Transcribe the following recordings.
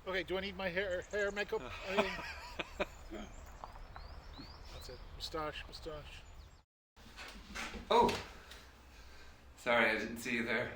Okay, do I need my hair makeup? Anything? That's it. Moustache. Oh, sorry, I didn't see you there.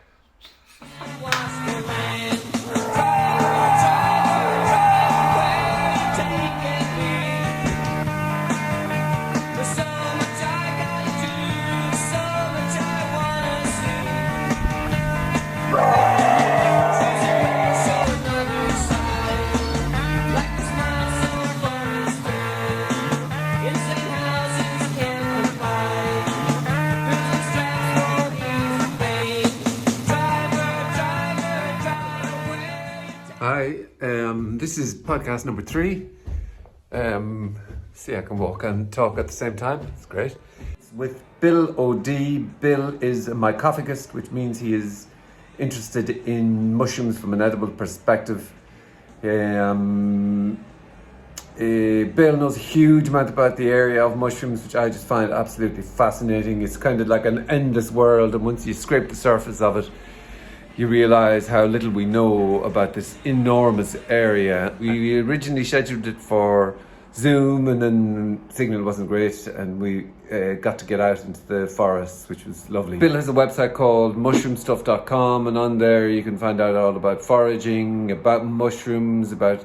Hi, this is podcast number 3. See, I can walk and talk at the same time. It's great. With Bill O.D. Bill is a mycophagist, which means he is interested in mushrooms from an edible perspective. Bill knows a huge amount about the area of mushrooms, which I just find absolutely fascinating. It's kind of like an endless world, and once you scrape the surface of it, you realise how little we know about this enormous area. We originally scheduled it for Zoom, and then signal wasn't great, and we got to get out into the forests, which was lovely. Bill has a website called mushroomstuff.com, and on there you can find out all about foraging, about mushrooms, about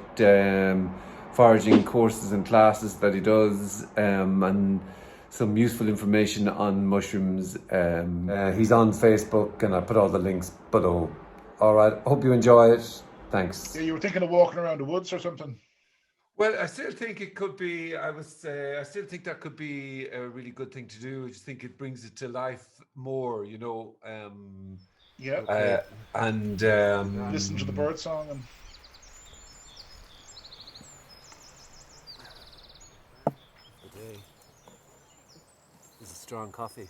foraging courses and classes that he does, and some useful information on mushrooms. He's on Facebook, and I put all the links below. All right, hope you enjoy it. Thanks. Yeah, you were thinking of walking around the woods or something? Well, I still think it could be. I still think that could be a really good thing to do. I just think it brings it to life more, you know. Yeah. And Listen to the bird song and. This is strong coffee.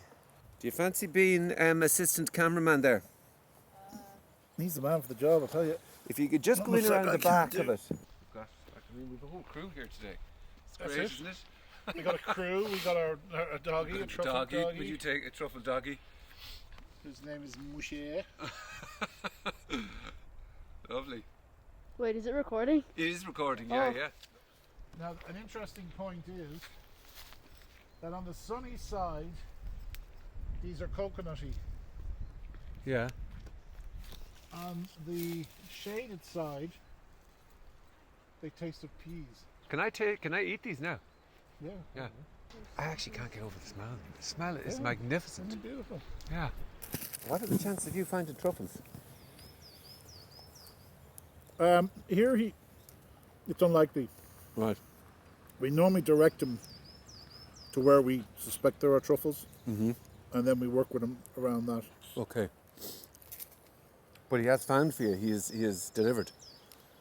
Do you fancy being assistant cameraman there? He's the man for the job, I'll tell you. If you could just Not go in much around I the can back do. of it. We've a whole crew here today. It's That's great, it. isn't it? We got a crew, we got our doggy, a truffle doggy. Would you take a truffle doggy? Whose name is Mouchier. Lovely. Wait, is it recording? It is recording, yeah. Now, an interesting point is that on the sunny side, these are coconutty. Yeah. On the shaded side, they taste of peas. Can I eat these now? Yeah. Yeah. I actually can't get over the smell. The smell is magnificent. Isn't it beautiful? Yeah. What are the chances of you finding truffles? It's unlikely. Right. We normally direct them to where we suspect there are truffles, and then we work with them around that. Okay. But he has found for you. He has delivered.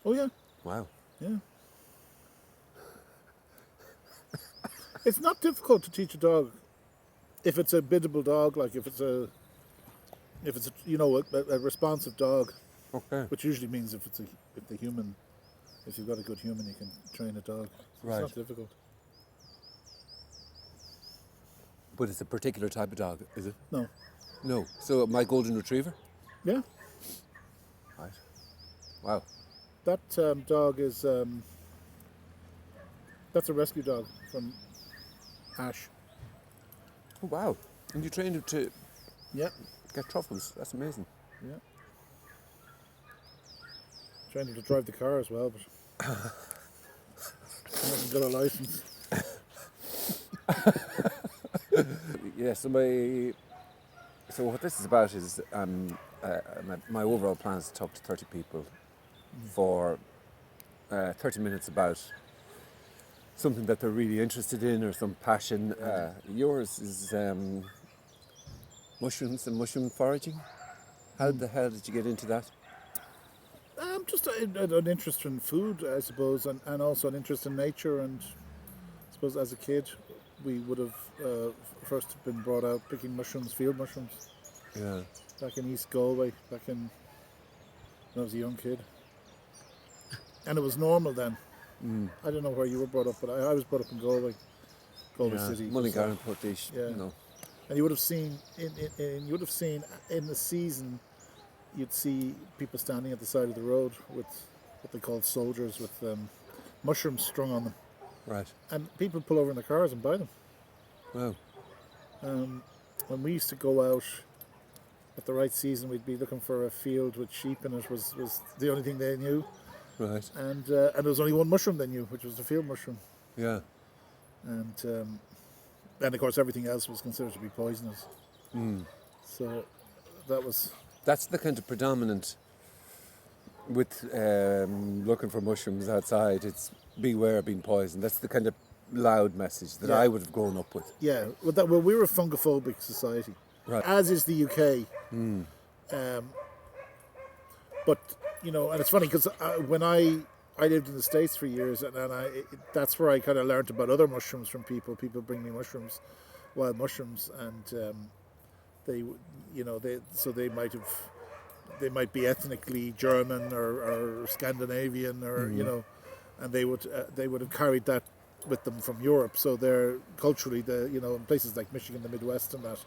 Oh yeah, Wow. yeah. It's not difficult to teach a dog if it's a biddable dog, like if it's a responsive dog, Okay. which usually means if you've got a good human, you can train a dog. Right. It's not difficult. But it's a particular type of dog, is it? No. No. So my golden retriever? Yeah. Right. Wow. That dog is that's a rescue dog from Ash. Oh, wow. And you trained him to Yeah. get truffles. That's amazing. Yeah. Trying to drive the car as well, but he hasn't got a license. Yeah, so what this is about is my overall plan is to talk to 30 people for 30 minutes about something that they're really interested in or some passion. Yours is mushrooms and mushroom foraging. How the hell did you get into that? Just an interest in food, I suppose, and also an interest in nature. And I suppose as a kid, we would have first been brought out picking mushrooms, field mushrooms, Yeah. back in East Galway, when I was a young kid. And it was normal then. I don't know where you were brought up, but I was brought up in Galway City. Mullingar, Portish, Yeah. you know. And you would have seen in the season, you'd see people standing at the side of the road with what they called soldiers with mushrooms strung on them, Right. and people pull over in their cars and buy them. Wow. When we used to go out at the right season, we'd be looking for a field with sheep in it. Was the only thing they knew, Right. and there was only one mushroom they knew, which was the field mushroom, Yeah. and of course everything else was considered to be poisonous. So that was That's the kind of predominant with looking for mushrooms outside. It's beware of being poisoned. That's the kind of loud message that Yeah. I would have grown up with. yeah. Well, we're a fungophobic society, Right. as is the UK. But and it's funny because when I lived in the States for years, and that's where I kind of learned about other mushrooms from people. People bring me mushrooms, wild mushrooms, and they, they might be ethnically German or Scandinavian, or and they would have carried that with them from Europe. So they're culturally, in places like Michigan, the Midwest, and that,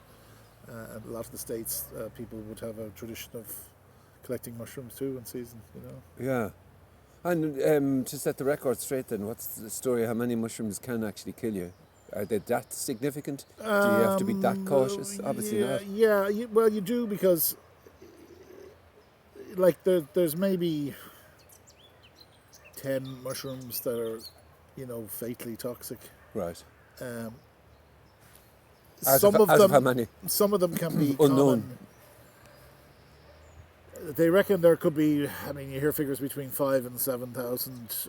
and a lot of the states, people would have a tradition of collecting mushrooms too in season. Yeah. And to set the record straight then, what's the story? How many mushrooms can actually kill you? Are they that significant? Do you have to be that cautious? Obviously not. Yeah. Well, you do, because like there's maybe 10 mushrooms that are, fatally toxic. Right. Um, Out some of how many? Some of them can be Unknown. common. They reckon there could be. I mean, you hear figures between 5,000 and 7,000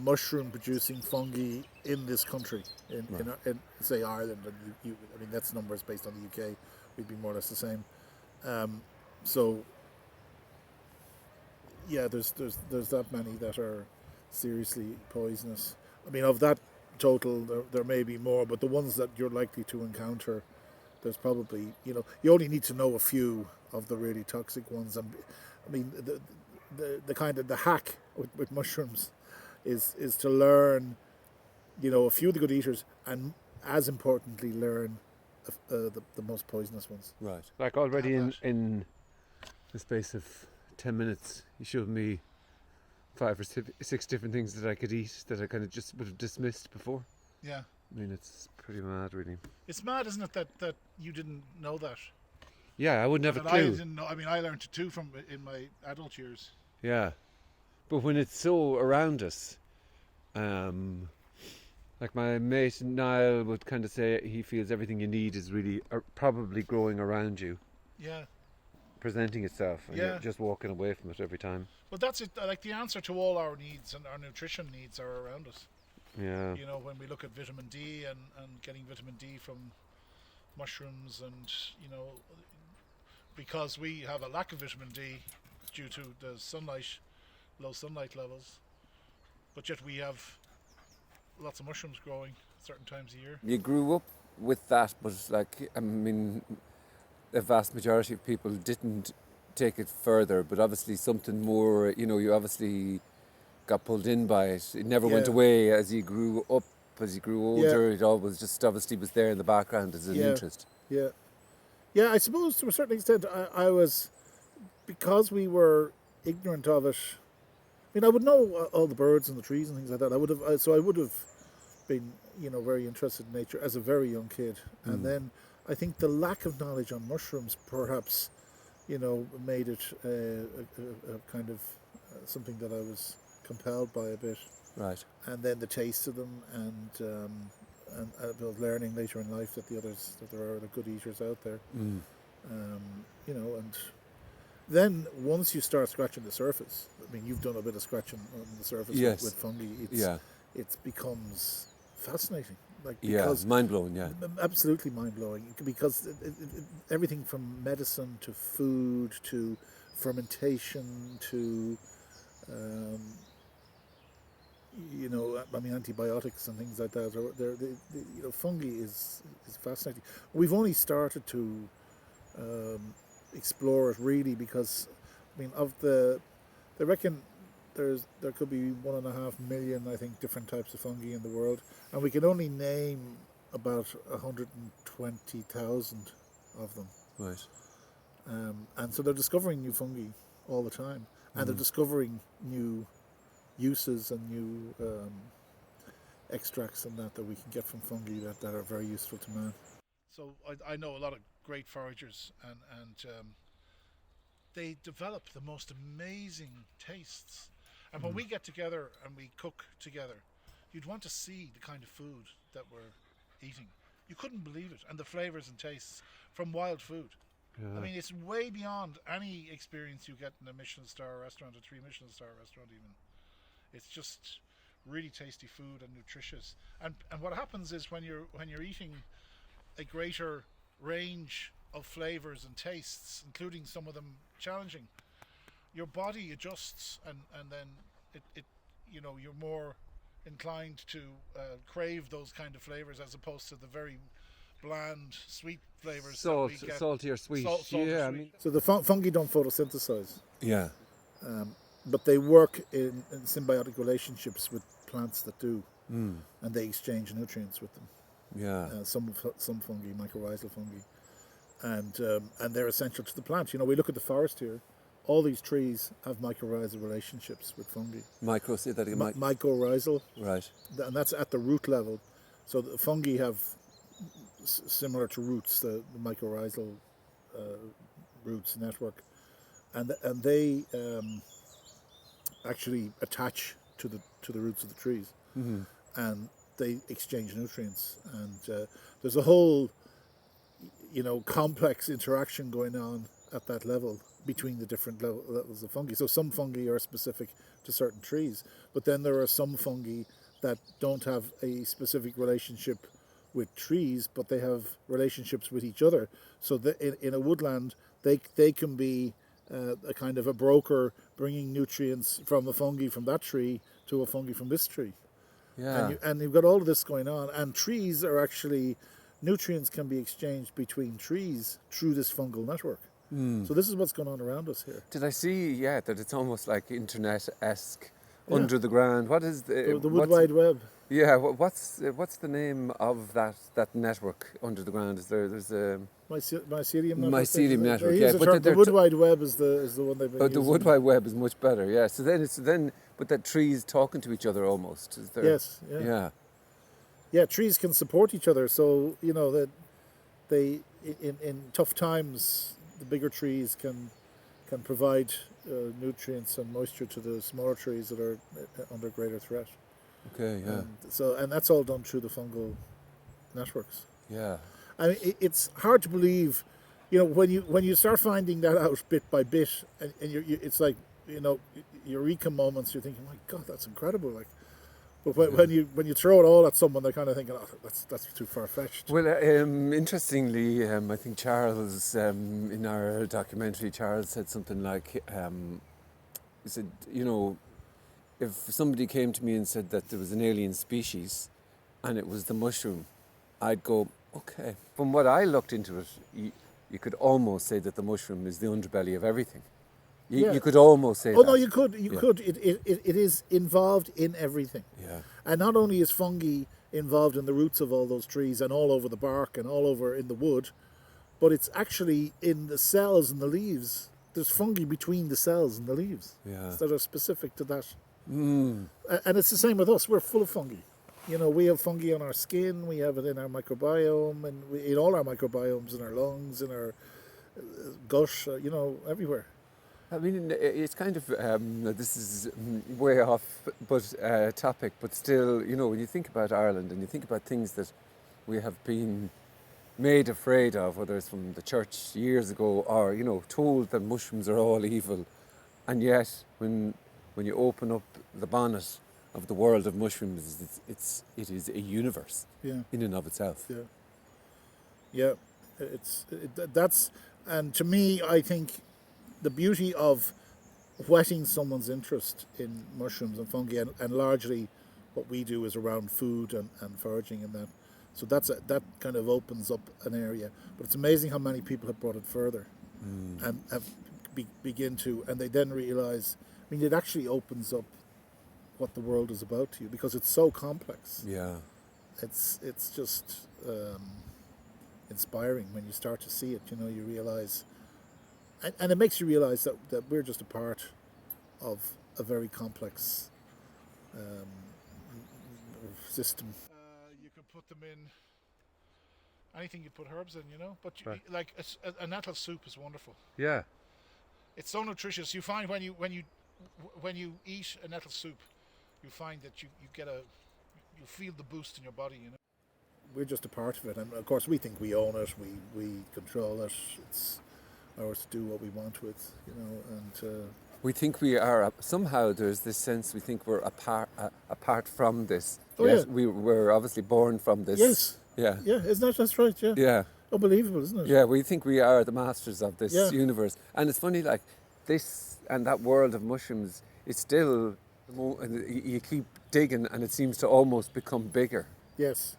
mushroom-producing fungi in this country, in say Ireland, and I mean that's numbers based on the UK. We'd be more or less the same. So yeah, there's that many that are seriously poisonous. I mean, of that total, there may be more, but the ones that you're likely to encounter, there's probably, you only need to know a few of the really toxic ones. And I mean, the kind of the hack with mushrooms is to learn, a few of the good eaters, and as importantly, learn the most poisonous ones. Right. Like already in the space of 10 minutes, you showed me 5 or 6 different things that I could eat that I kind of just would have dismissed before. Yeah. I mean, it's pretty mad, really. It's mad, isn't it, that you didn't know that? Yeah, I wouldn't have a And clue. I didn't know. I mean, I learned it too in my adult years. Yeah. But when it's so around us, like my mate Niall would kind of say, he feels everything you need is really probably growing around you, Yeah. presenting itself, and Yeah. you're just walking away from it every time. Well, that's it. Like, the answer to all our needs and our nutrition needs are around us. Yeah. When we look at vitamin D and getting vitamin D from mushrooms, and because we have a lack of vitamin D due to the low sunlight levels, but yet we have lots of mushrooms growing at certain times of year. You grew up with that, but I mean, the vast majority of people didn't take it further, but obviously something more, you obviously got pulled in by it. It never went Yeah. away as you grew up, as you grew older. It always just obviously was there in the background as an interest. Yeah. Yeah, I suppose to a certain extent I was, because we were ignorant of it. I mean, I would know all the birds and the trees and things like that. I would have been, very interested in nature as a very young kid. And then I think the lack of knowledge on mushrooms perhaps, made it a kind of something that I was compelled by a bit. Right. And then the taste of them, and about learning later in life that there are the good eaters out there. And then once you start scratching the surface, I mean, you've done a bit of scratching on the surface Yes. with fungi. It becomes fascinating. Because mind blowing. Yeah. Absolutely mind blowing, because everything from medicine to food to fermentation to antibiotics and things like that. Fungi is fascinating. We've only started to explore it really because, I mean, they reckon there could be 1.5 million, I think, different types of fungi in the world, and we can only name about 120,000 of them. Right. And so they're discovering new fungi all the time, and they're discovering new uses and new extracts and that we can get from fungi that are very useful to man. So I know a lot of great foragers, and they develop the most amazing tastes. And when we get together and we cook together, you'd want to see the kind of food that we're eating. You couldn't believe it, and the flavors and tastes from wild food. Yeah. I mean, it's way beyond any experience you get in a Michelin star restaurant, a 3 Michelin star restaurant, even. It's just really tasty food and nutritious. And what happens is when you're eating a greater range of flavors and tastes, including some of them challenging, your body adjusts, and then it you're more inclined to crave those kind of flavors as opposed to the very bland sweet flavors that we get. Salty or sweet. Salt or Yeah, I sweet. mean, So the fungi don't photosynthesize, Yeah. but they work in symbiotic relationships with plants that do, and they exchange nutrients with them. Yeah. Some fungi, mycorrhizal fungi, and they're essential to the plant. We look at the forest here. All these trees have mycorrhizal relationships with fungi. Micro, say that again. Mycorrhizal, Right. and that's at the root level. So the fungi have similar to roots, the mycorrhizal roots network, and they actually attach to the roots of the trees, and they exchange nutrients. And there's a whole complex interaction going on at that level between the different levels of fungi. So some fungi are specific to certain trees, but then there are some fungi that don't have a specific relationship with trees, but they have relationships with each other. So in a woodland, they can be a kind of a broker bringing nutrients from a fungi from that tree to a fungi from this tree. Yeah. And you've got all of this going on. And trees are actually, nutrients can be exchanged between trees through this fungal network. So this is what's going on around us here. Did I see? Yeah, that it's almost like internet-esque, under the ground. What is The Wood Wide Web. Yeah. What's the name of that network under the ground? There's a Mycelium network. Mycelium network. They Yeah, use but the Wood Wide Web is the one they've been but the using. Wood Wide Web is much better. Yeah. So then, but that trees talking to each other almost. Is there? Yes. Yeah. Yeah. Trees can support each other. So that they in tough times, the bigger trees can provide nutrients and moisture to the smaller trees that are under greater threat. Okay. Yeah. And that's all done through the fungal networks. Yeah. I mean, it's hard to believe, when you start finding that out bit by bit, and it's like, eureka moments. You're thinking, my God, that's incredible. Like, but when you throw it all at someone, they're kind of thinking, oh, that's too far fetched. Well, interestingly, I think Charles, in our documentary, Charles said something like, he said, if somebody came to me and said that there was an alien species and it was the mushroom, I'd go, okay. From what I looked into it, you could almost say that the mushroom is the underbelly of everything. You could almost say that. Oh, no, you could. It is involved in everything. Yeah. And not only is fungi involved in the roots of all those trees and all over the bark and all over in the wood, but it's actually in the cells and the leaves. There's fungi between the cells and the leaves that are specific to that. And it's the same with us. We're full of fungi. We have fungi on our skin. We have it in our microbiome, and in all our microbiomes, in our lungs, in our gut, everywhere. I mean, it's kind of, this is way off topic, but still, when you think about Ireland and you think about things that we have been made afraid of, whether it's from the church years ago or, told that mushrooms are all evil, and yet when you open up the bonnet of the world of mushrooms, it is a universe in and of itself. Yeah, that's, and to me, I think the beauty of whetting someone's interest in mushrooms and fungi, and largely what we do is around food and foraging and that. So that kind of opens up an area. But it's amazing how many people have brought it further and have begin to, and they then realise, I mean, it actually opens up what the world is about to you because it's so complex. Yeah. It's just inspiring when you start to see it. You realise, and it makes you realise that we're just a part of a very complex system. You could put them in anything you put herbs in, But Right. like a nettle soup is wonderful. Yeah. It's so nutritious. You find when you eat a nettle soup, you find that you feel the boost in your body. We're just a part of it, and of course we think we own it. We control it. It's ours to do what we want with, and. We think we are, somehow there's this sense we think we're apart from this. Oh, yes, yeah. we were obviously born from this. Yes. Yeah. Yeah, that's right, yeah. Yeah. Unbelievable, isn't it? Yeah, we think we are the masters of this Yeah. universe. And it's funny, like, this and that world of mushrooms, it's still, you keep digging and it seems to almost become bigger. Yes,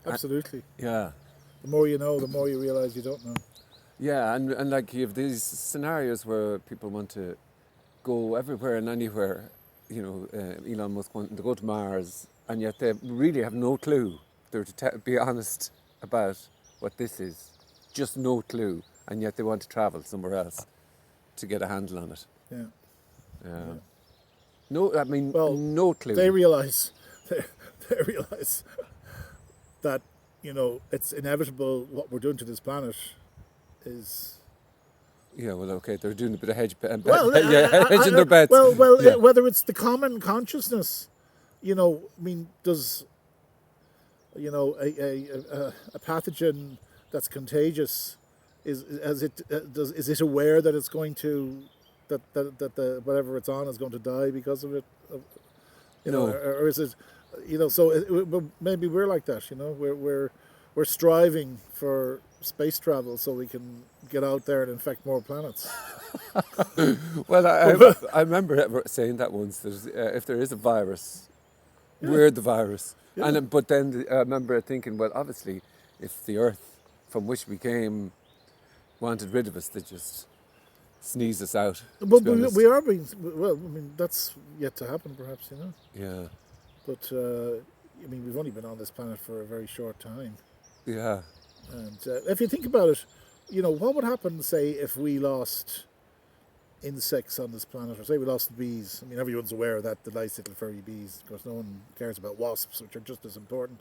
absolutely. Yeah. The more you know, the more you realise you don't know. Yeah, and like you have these scenarios where people want to go everywhere and anywhere, Elon Musk wanting to go to Mars, and yet they really have no clue. They're to be honest about what this is, just no clue, and yet they want to travel somewhere else to get a handle on it. Yeah. Yeah. No, I mean, Well, no clue. They realise that, it's inevitable what we're doing to this planet is... Yeah, well, okay, they're doing a bit of hedging their bets. Well, Yeah. whether it's the common consciousness, does, a pathogen that's contagious, is it aware that it's going to, that the whatever it's on is going to die because of it? No. Or is it, so maybe we're like that, we're striving for space travel so we can get out there and infect more planets. Well, I remember saying that once. That if there is a virus, we're the virus. Yeah. But then I remember thinking, well, obviously, if the Earth from which we came wanted rid of us, they just sneeze us out. But we are being, that's yet to happen, perhaps, Yeah. But we've only been on this planet for a very short time. Yeah. And if you think about it, what would happen, say, if we lost insects on this planet, or say we lost the bees? Everyone's aware of that, the nice little furry bees. Of course, no one cares about wasps, which are just as important.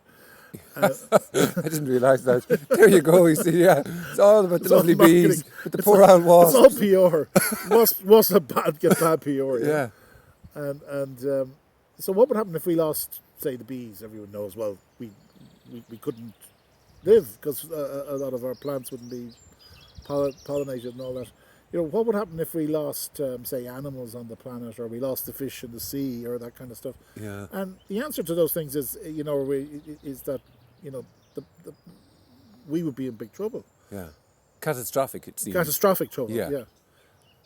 I didn't realise that. There you go, you see, yeah. It's all about the lovely bees, but the poor old wasps. It's all PR. Wasps get bad PR. Yeah. And so what would happen if we lost, say, the bees? Everyone knows, well, we couldn't live because a lot of our plants wouldn't be pollinated and all that. What would happen if we lost, say, animals on the planet, or we lost the fish in the sea, or that kind of stuff? Yeah. And the answer to those things is, is that, we would be in big trouble. Yeah. Catastrophic, it seems. Catastrophic trouble. Yeah.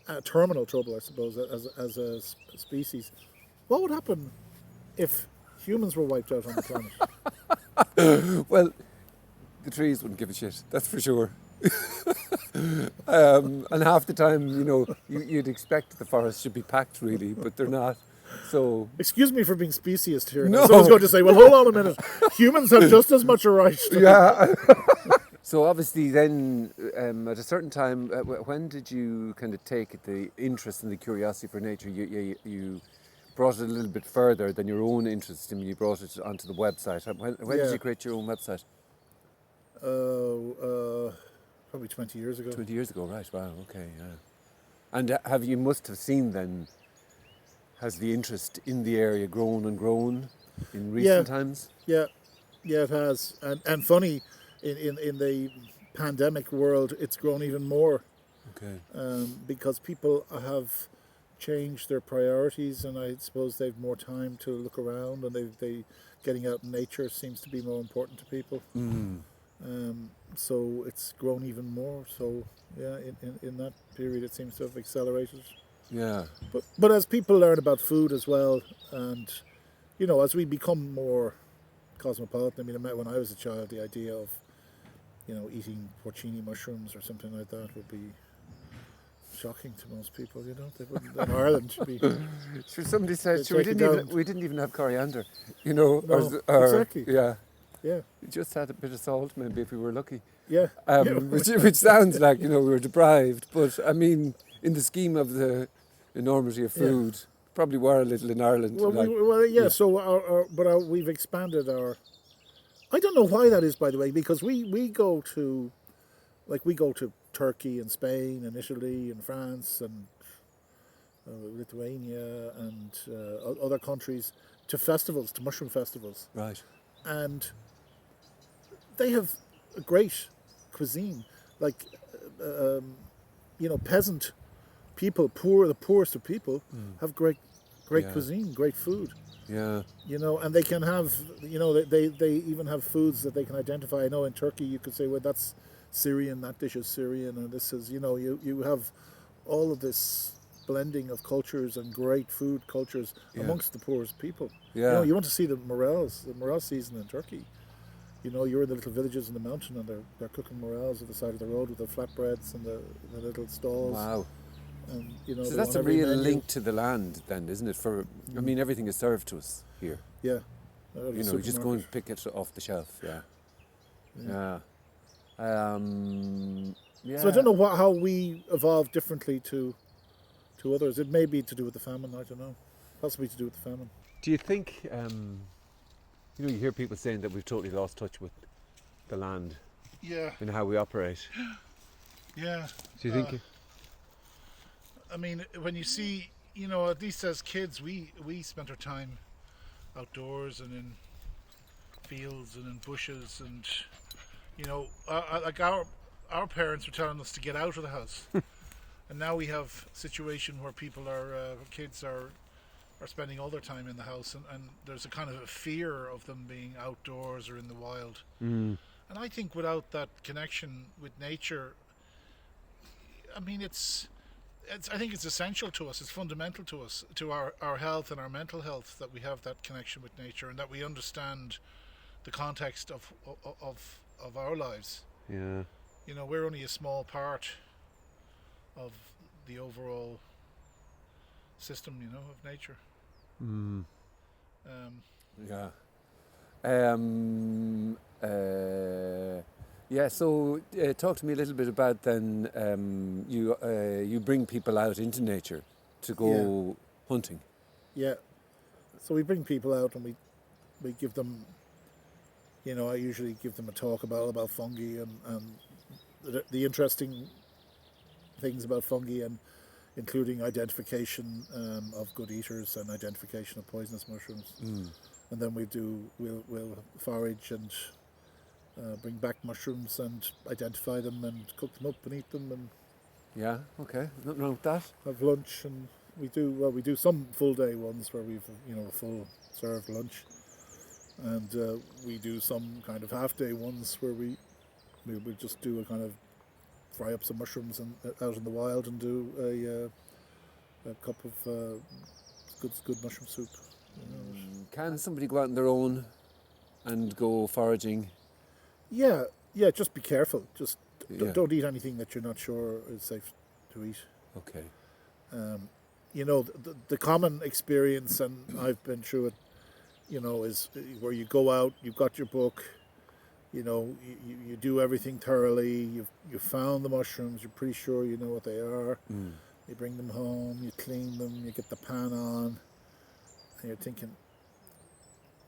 Yeah. Terminal trouble, I suppose, as a species. What would happen if humans were wiped out on the planet? Well, the trees wouldn't give a shit, that's for sure. And half the time, you'd expect the forests should be packed, really, but they're not. So, excuse me for being speciesist here. No. Someone's going to say, well, hold on a minute. Humans have just as much a right. yeah. So obviously then, at a certain time, when did you kind of take the interest and the curiosity for nature? You brought it a little bit further than your own interest. You brought it onto the website. When did you create your own website? Probably 20 years ago. 20 years ago, right, wow, okay, yeah. And you must have seen then, has the interest in the area grown and grown in recent times? Yeah, it has. And funny, in the pandemic world, it's grown even more. Okay. Because people have changed their priorities, and I suppose they've more time to look around, and they getting out in nature seems to be more important to people. Mm. So it's grown even more. So yeah, in that period, it seems to have accelerated. Yeah. But as people learn about food as well, and as we become more cosmopolitan. When I was a child, the idea of eating porcini mushrooms or something like that would be shocking to most people. They wouldn't. In Ireland, should be. Sure, somebody said, we didn't even have coriander. No, exactly. Yeah. Yeah. We just had a bit of salt, maybe, if we were lucky. Yeah. Which sounds like, we were deprived. But, in the scheme of the enormity of food, probably were a little in Ireland. Well, like, yeah. So we've expanded our. I don't know why that is, by the way, because we go to, like, we go to Turkey and Spain and Italy and France and Lithuania and other countries to festivals, to mushroom festivals, right. and they have a great cuisine, like peasant people, the poorest of people, have great Yeah. cuisine, great food. Yeah. And they can have, they even have foods that they can identify. I know in Turkey you could say, well, that's Syrian, that dish is Syrian, and this is, you have all of this blending of cultures and great food cultures amongst the poorest people. Yeah. You want to see the morel season in Turkey. You're in the little villages in the mountain, and they're cooking morels at the side of the road with the flatbreads and the little stalls. Wow. And So that's a real link to the land, then, isn't it? I mean, everything is served to us here. Yeah. You just go and pick it off the shelf. Yeah. Yeah. Yeah. So I don't know how we evolved differently to others. It may be to do with the famine. I don't know. Possibly to do with the famine. Do you think, you hear people saying that we've totally lost touch with the land Yeah. and how we operate? Yeah. Do you think? I mean, when you see, at least as kids, we spent our time outdoors and in fields and in bushes, and like our parents were telling us to get out of the house, and now we have a situation where kids are spending all their time in the house, and there's a kind of a fear of them being outdoors or in the wild. And I think without that connection with nature, I mean, I think it's essential to us. It's fundamental to us, to our health and our mental health, that we have that connection with nature and that we understand the context of our lives. Yeah. We're only a small part of the overall system, of nature. Yeah. Yeah. So talk to me a little bit about then. You bring people out into nature to go hunting. Yeah. So we bring people out and we give them. I usually give them a talk about fungi and the interesting things about fungi, and including identification of good eaters and identification of poisonous mushrooms. And then we'll forage and bring back mushrooms and identify them and cook them up and eat them and Okay, nothing wrong with that. have lunch. And we do some full day ones where we've a full served lunch, and we do some kind of half day ones where we would just do a kind of fry up some mushrooms and out in the wild and do a cup of good mushroom soup. Can somebody go out on their own and go foraging? Yeah, just be careful. Just don't eat anything that you're not sure is safe to eat. Okay. The common experience, and I've been through it, is where you go out, you've got your book, you do everything thoroughly, you've found the mushrooms, you're pretty sure you know what they are. You bring them home, you clean them, you get the pan on, and you're thinking,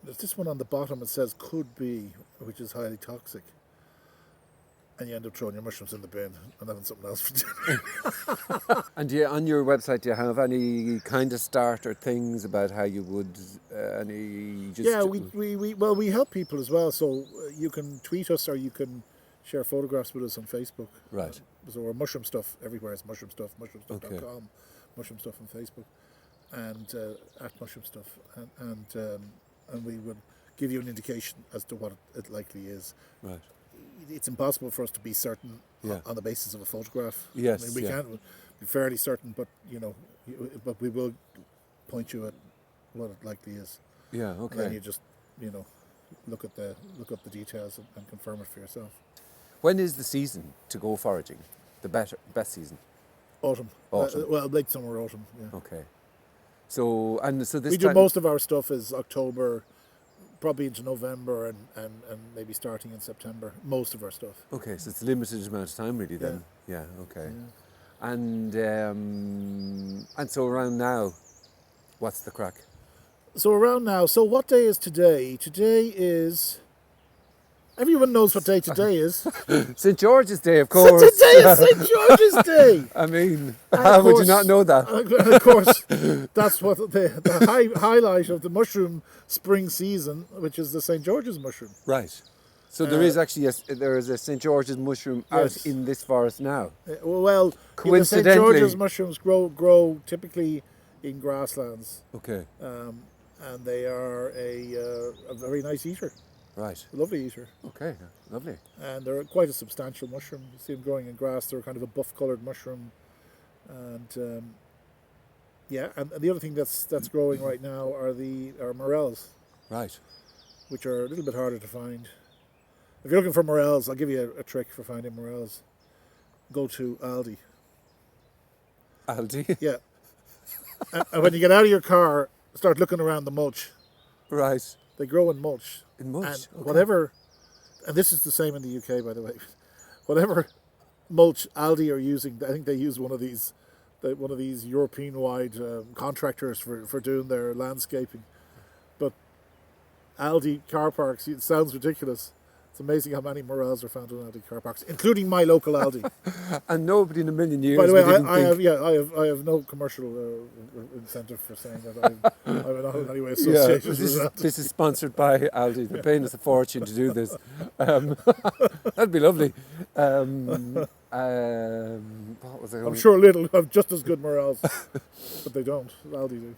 there's this one on the bottom that says could be, which is highly toxic. And you end up throwing your mushrooms in the bin and having something else for dinner. And on your website, do you have any kind of starter things about how you would we help people as well. So you can tweet us or you can share photographs with us on Facebook. Right. So we're mushroom stuff everywhere. It's mushroom stuff, mushroomstuff.com, mushroom stuff on Facebook, and at mushroom stuff, and we would give you an indication as to what it likely is. Right. It's impossible for us to be certain on the basis of a photograph. Yes, I mean, we can't be fairly certain, but but we will point you at what it likely is. Yeah. Okay. And then you just look up the details and confirm it for yourself. When is the season to go foraging? The best season? Autumn. Late summer, autumn. Yeah. Okay. So this we do most of our stuff is October, probably into November, and maybe starting in September. Most of our stuff. Okay, so it's a limited amount of time, really. Then. Yeah. Okay. Yeah. And so around now, What's the crack? So around now, so what day is today? Today is... Everyone knows what day today is. St. George's Day, of So course. today is St. George's Day! I mean, And how of would you course- not know that? And of course, that's what the highlight of the mushroom spring season, which is the St. George's mushroom. Right. So there is actually there is a St. George's mushroom out Yes. in this forest now. Well, the St. Coincidentally- George's mushrooms grow typically in grasslands, Okay. and they are a very nice eater, Right. a lovely eater. Okay. Lovely. And they're quite a substantial mushroom. You see them growing in grass. They're kind of a buff-coloured mushroom, and and the other thing that's growing right now are morels, Right. which are a little bit harder to find. If you're looking for morels, I'll give you a trick for finding morels. Go to Aldi. Aldi. Yeah, and when you get out of your car, start looking around the mulch. Right. They grow in mulch. In mulch. And Okay. whatever, and this is the same in the UK, by the way. Whatever mulch Aldi are using, I think they use one of these European-wide contractors for doing their landscaping. But Aldi car parks, it sounds ridiculous. It's amazing how many morels are found in Aldi car parks, including my local Aldi. And nobody in a million years. By the way, would even I think- have no commercial incentive for saying that I'm not in any way Yeah, associated this with is, that. this is sponsored by Aldi. They're paying us a fortune to do this. That'd be lovely. What was I I'm going sure Lidl have just as good morels, but they don't. Aldi do.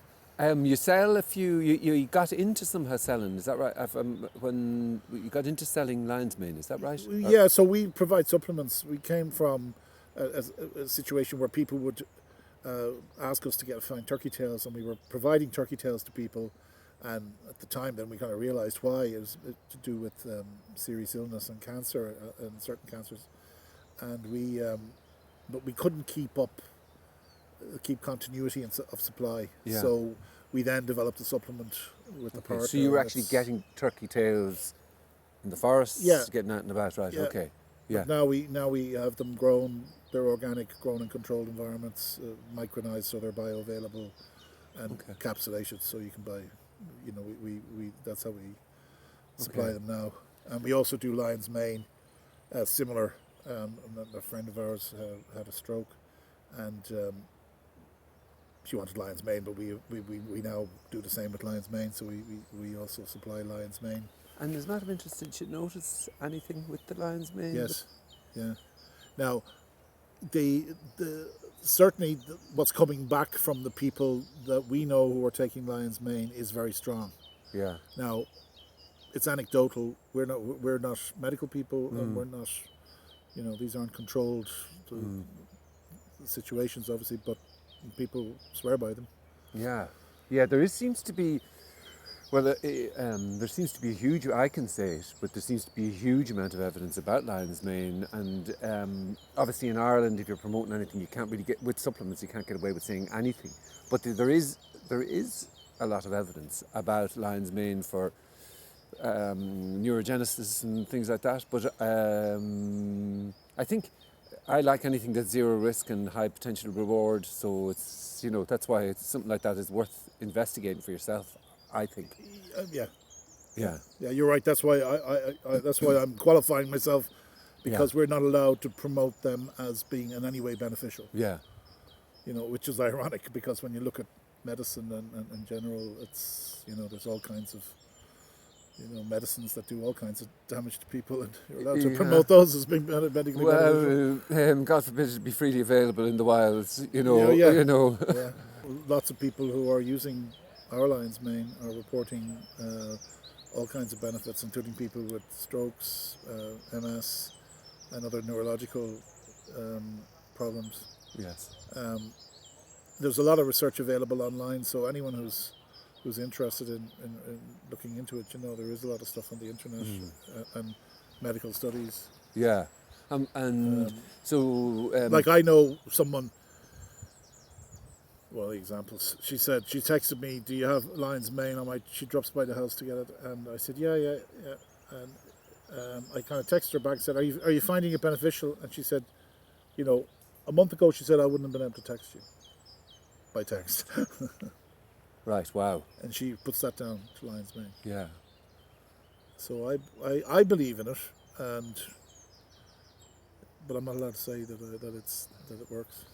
You sell a few. You got into somehow selling. Is that right? When you got into selling lion's mane, is that right? Yeah, so we provide supplements. We came from a situation where people would ask us to find turkey tails, and we were providing turkey tails to people. And at the time, then we kind of realised why. It was to do with serious illness and cancer and certain cancers, and but we couldn't keep continuity of supply. Yeah. So we then developed a supplement with the partner. So you were actually that's- getting turkey tails in the forests, Yeah. getting out and about, right? Yeah. Okay. Yeah. Now we have them grown. They're organic, grown in controlled environments, micronized so they're bioavailable, and Okay. encapsulated so you can buy. You know, we that's how we supply Okay. them now. And we also do lion's mane, similar. A friend of ours had a stroke, and she wanted lion's mane, but we now do the same with lion's mane. So we also supply lion's mane. And as a matter of interest, did you notice anything with the lion's mane? Yes, yeah. Now, certainly what's coming back from the people that we know who are taking lion's mane is very strong. Yeah. Now, it's anecdotal. We're not medical people, and we're not. You know, these aren't controlled situations, obviously, but people swear by them. Yeah. Yeah. Seems to be. Well, there seems to be a huge. I can say it, but there seems to be a huge amount of evidence about lion's mane, and obviously in Ireland, if you're promoting anything, you can't really get with supplements. You can't get away with saying anything. But there is a lot of evidence about lion's mane for neurogenesis and things like that. But I think I like anything that's zero risk and high potential reward. So it's that's why something like that is worth investigating for yourself. I think. Yeah, Yeah. yeah, you're right. That's why that's why I'm qualifying myself, because we're not allowed to promote them as being in any way beneficial. Yeah. You know, which is ironic because when you look at medicine and in general, it's there's all kinds of medicines that do all kinds of damage to people, and you're allowed to Yeah. promote those as being medically beneficial. Well, God forbid it be freely available in the wilds. Yeah. Yeah. Lots of people who are using our lion's mane are reporting all kinds of benefits, including people with strokes, MS, and other neurological problems. Yes. There's a lot of research available online, so anyone who's interested in looking into it, there is a lot of stuff on the internet and medical studies. Yeah. So. Like I know someone. Well, examples. She texted me, "Do you have lion's mane?" She drops by the house to get it, and I said, "Yeah." And I kind of texted her back and said, "Are you finding it beneficial?" And she said, a month ago she said I wouldn't have been able to text you by text. Right. Wow. and she puts that down to lion's mane. Yeah. So I believe in it, but I'm not allowed to say that it works.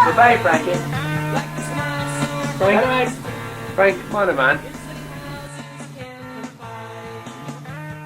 Goodbye, Frankie. Frank, Frank, come on, man.